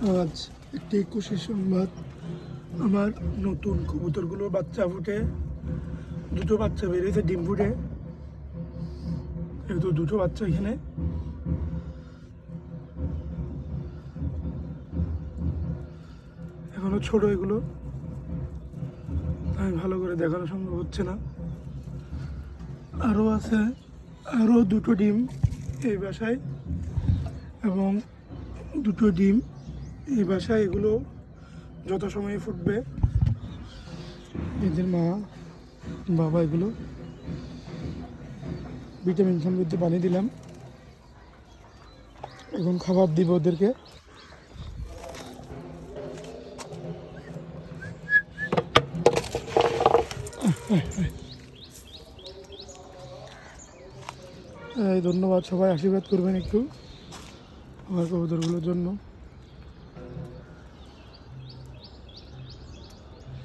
আজ একটি খুশির সংবাদ। আমার নতুন কবুতরগুলো বাচ্চা ফুটে, দুটো বাচ্চা বেরিয়েছে ডিম ফুটে। যেহেতু দুটো বাচ্চা এখানে, এখনো ছোট এগুলো, আমি ভালো করে দেখানো সম্ভব হচ্ছে না। আরও আছে, আরও দুটো ডিম এই বাসায় এবং দুটো ডিম এই বাসায়। এগুলো যত সময় ফুটবে, এদের মা বাবা এগুলো ভিটামিন সমৃদ্ধ পানি দিলাম, এখন খাবার দিব ওদেরকে। ধন্যবাদ, সবাই আশীর্বাদ করবেন একটু আমার কবুতরগুলোর জন্য।